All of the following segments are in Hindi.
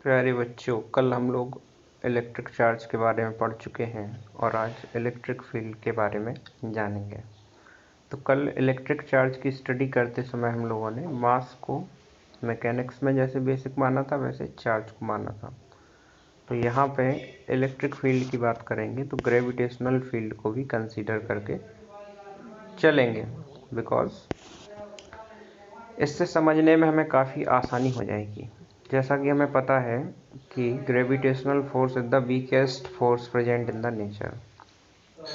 प्यारे बच्चों, कल हम लोग इलेक्ट्रिक चार्ज के बारे में पढ़ चुके हैं और आज इलेक्ट्रिक फील्ड के बारे में जानेंगे। तो कल इलेक्ट्रिक चार्ज की स्टडी करते समय हम लोगों ने मास को मैकेनिक्स में जैसे बेसिक माना था वैसे चार्ज को माना था। तो यहाँ पे इलेक्ट्रिक फील्ड की बात करेंगे तो ग्रेविटेशनल फील्ड को भी कंसीडर करके चलेंगे, बिकॉज इससे समझने में हमें काफ़ी आसानी हो जाएगी। जैसा कि हमें पता है कि gravitational force is the weakest force present in the nature.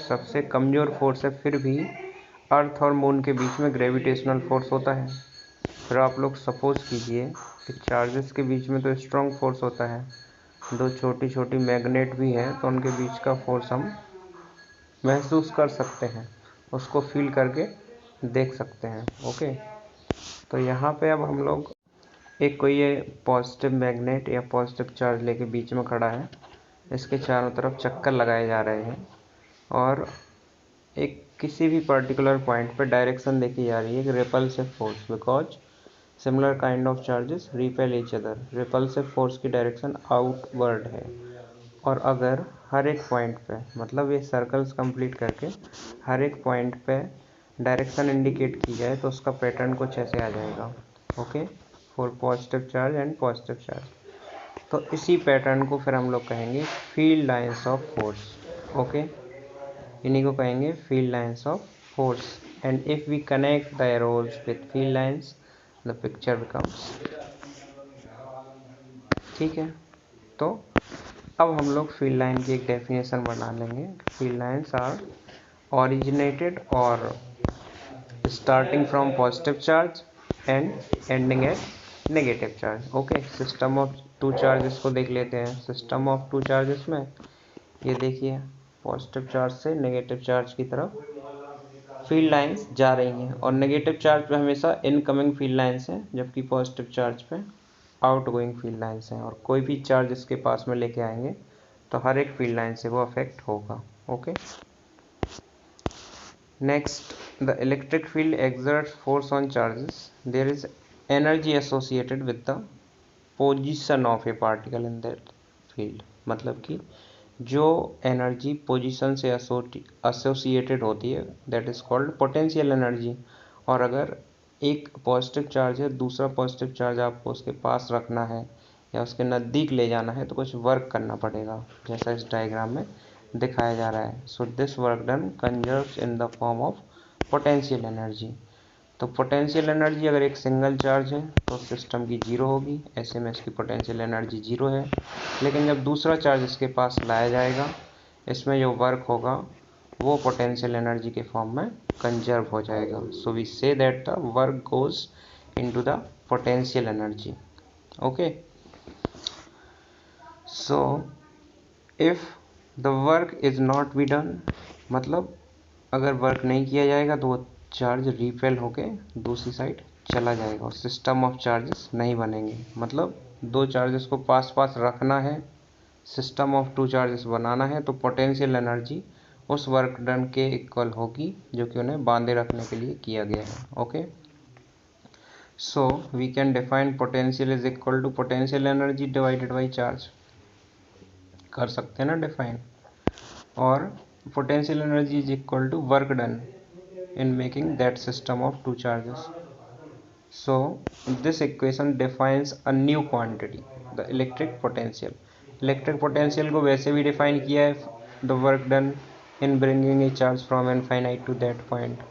सबसे कमज़ोर फोर्स है, फिर भी अर्थ और मून के बीच में ग्रेविटेशनल फोर्स होता है। फिर आप लोग सपोज कीजिए कि चार्जेस के बीच में तो स्ट्रॉन्ग फोर्स होता है, दो छोटी छोटी मैग्नेट भी हैं तो उनके बीच का फोर्स हम महसूस कर सकते हैं, उसको फील करके देख सकते हैं। ओके, तो यहाँ पे अब हम लोग एक कोई ये पॉजिटिव मैग्नेट या पॉजिटिव चार्ज लेके बीच में खड़ा है, इसके चारों तरफ चक्कर लगाए जा रहे हैं और एक किसी भी पर्टिकुलर पॉइंट पे डायरेक्शन देखी जा रही है कि repulsive force, because similar kind of charges repel each other. Repulsive force की डायरेक्शन आउटवर्ड है और अगर हर एक पॉइंट पे, मतलब ये सर्कल्स कंप्लीट करके हर एक पॉइंट पे डायरेक्शन इंडिकेट की जाए तो उसका पैटर्न कुछ ऐसे आ जाएगा। Okay, for positive charge and positive charge. तो इसी पैटर्न को फिर हम लोग कहेंगे field lines of force. Okay, इन्हीं को कहेंगे field lines of force. And if we connect the arrows with field lines the picture becomes. ठीक है, तो अब हम लोग फील्ड लाइन की एक डेफिनेशन बना लेंगे। Field lines are originated or starting from positive charge and ending at negative charge. Okay, system of two charges को देख लेते हैं। सिस्टम ऑफ टू चार्जेस में ये देखिए पॉजिटिव चार्ज से नेगेटिव चार्ज की तरफ फील्ड लाइंस जा रही हैं और नेगेटिव चार्ज पे हमेशा इनकमिंग फील्ड लाइंस हैं, जबकि पॉजिटिव चार्ज पे आउटगोइंग फील्ड लाइंस हैं। और कोई भी चार्ज इसके पास में लेके आएंगे तो हर एक फील्ड लाइन से वो अफेक्ट होगा। Okay, next, the electric field exerts force on charges. There is energy associated with the position of a particle in that field. मतलब कि जो एनर्जी पोजीशन से एसोसिएटेड होती है that is called potential energy. और अगर एक पॉजिटिव चार्ज है, दूसरा पॉजिटिव चार्ज आपको उसके पास रखना है या उसके नज़दीक ले जाना है तो कुछ वर्क करना पड़ेगा, जैसा इस डायग्राम में दिखाया जा रहा है। So this work done conserves in the form of potential energy. तो पोटेंशियल एनर्जी अगर एक सिंगल चार्ज है तो सिस्टम की जीरो होगी, ऐसे में इसकी पोटेंशियल एनर्जी जीरो है। लेकिन जब दूसरा चार्ज इसके पास लाया जाएगा, इसमें जो वर्क होगा वो पोटेंशियल एनर्जी के फॉर्म में कंजर्व हो जाएगा। So we say that the work goes into the potential energy. Okay, so if the work is not be done, मतलब अगर वर्क नहीं किया जाएगा तो वो चार्ज रिपेल होके दूसरी साइड चला जाएगा और सिस्टम ऑफ चार्जेस नहीं बनेंगे। मतलब दो चार्जेस को पास पास रखना है, सिस्टम ऑफ टू चार्जेस बनाना है, तो पोटेंशियल एनर्जी उस वर्क डन के इक्वल होगी जो कि उन्हें बांधे रखने के लिए किया गया है। Okay, so we can define potential is equal to potential energy divided by charge. कर सकते हैं ना डिफाइन। और potential energy is equal to work done in making that system of two charges. So this equation defines a new quantity, the electric potential. Electric potential को वैसे भी define किया है, the work done in bringing a charge from infinite to that point,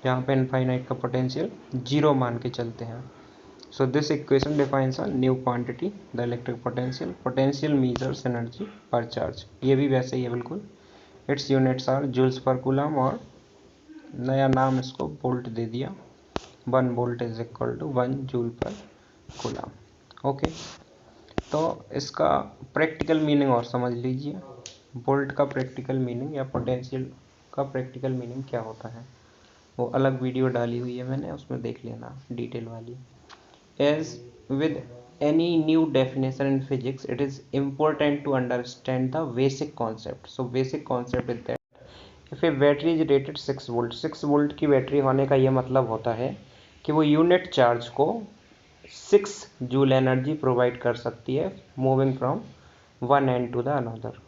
जहाँ पे infinite का potential जीरो मान के चलते हैं। So this equation defines a new quantity, the electric potential. Potential measures energy per charge. ये भी वैसे ही है बिल्कुल। Its units are joules per coulomb और नया नाम इसको वोल्ट दे दिया। 1 volt is equal to 1 joule per coulomb. Okay, तो इसका प्रैक्टिकल मीनिंग और समझ लीजिए। वोल्ट का प्रैक्टिकल मीनिंग या पोटेंशियल का प्रैक्टिकल मीनिंग क्या होता है, वो अलग वीडियो डाली हुई है मैंने, उसमें देख लेना डिटेल वाली। As with any new definition in physics, it is important to understand the basic concept. So basic concept is that if a battery is rated 6 volt, 6 volt की बैटरी होने का ये मतलब होता है कि वो यूनिट चार्ज को 6 जूल एनर्जी प्रोवाइड कर सकती है moving from one end to the another.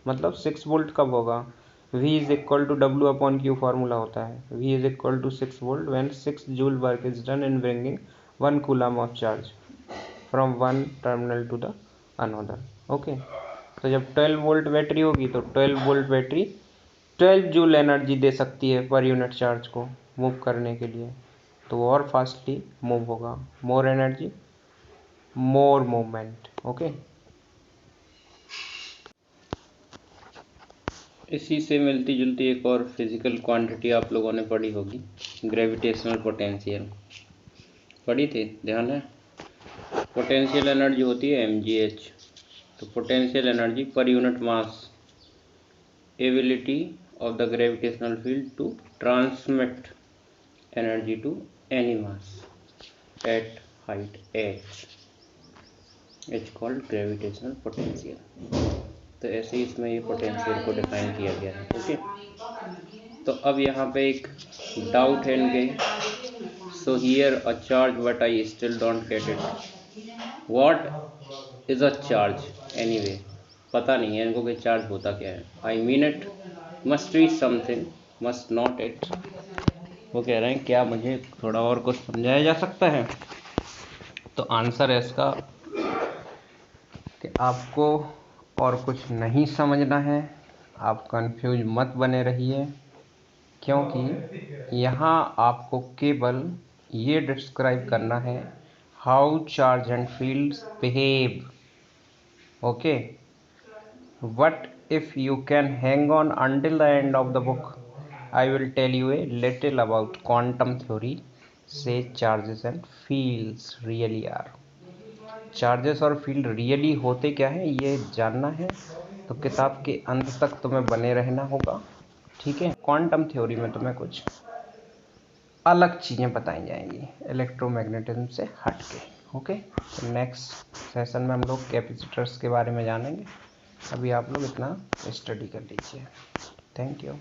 मतलब 6 वोल्ट कब होगा, V is equal to W/Q formula होता है, V is equal to 6 volt when 6 joule work is done in bringing 1 coulomb of charge from one terminal to the another. Okay, तो जब 12 वोल्ट बैटरी होगी तो 12 वोल्ट बैटरी 12 जूल एनर्जी दे सकती है पर यूनिट चार्ज को मूव करने के लिए, तो वो और फास्टली मूव होगा, मोर एनर्जी मोर मूवमेंट। ओके, इसी से मिलती जुलती एक और फिजिकल क्वांटिटी आप लोगों ने पढ़ी होगी, ग्रेविटेशनल पोटेंशियल पढ़ी थी, ध्यान है। पोटेंशियल एनर्जी होती है mgh, तो potential energy per unit mass, ability of the gravitational field to transmit energy to any mass at height h, it's called gravitational potential। तो ऐसे ही इसमें ये पोटेंशियल को डिफाइन किया गया है। ओके, तो अब यहाँ पे एक डाउट है इनके, so here a charge but I still don't get it, what is a charge anyway, पता नहीं है इनको कि चार्ज होता क्या है। I mean it must be something, must not it. वो कह रहे हैं क्या मुझे थोड़ा और कुछ समझाया जा सकता है? तो आंसर है इसका कि आपको और कुछ नहीं समझना है, आप कंफ्यूज मत बने रहिए, क्योंकि यहाँ आपको केवल ये डिस्क्राइब करना है how charge and fields behave. Okay, what if you can hang on until the end of the book, I will tell you a little about quantum theory say charges and fields really are। Charges और फील्ड रियली होते क्या है ये जानना है तो किताब के अंत तक तुम्हें बने रहना होगा, ठीक है। क्वांटम थ्योरी में तुम्हें कुछ अलग चीज़ें बताई जाएंगी इलेक्ट्रोमैग्नेटिज्म से हट के। ओके, तो नेक्स्ट सेशन में हम लोग कैपेसिटर्स के बारे में जानेंगे। अभी आप लोग इतना स्टडी कर लीजिए। Thank you.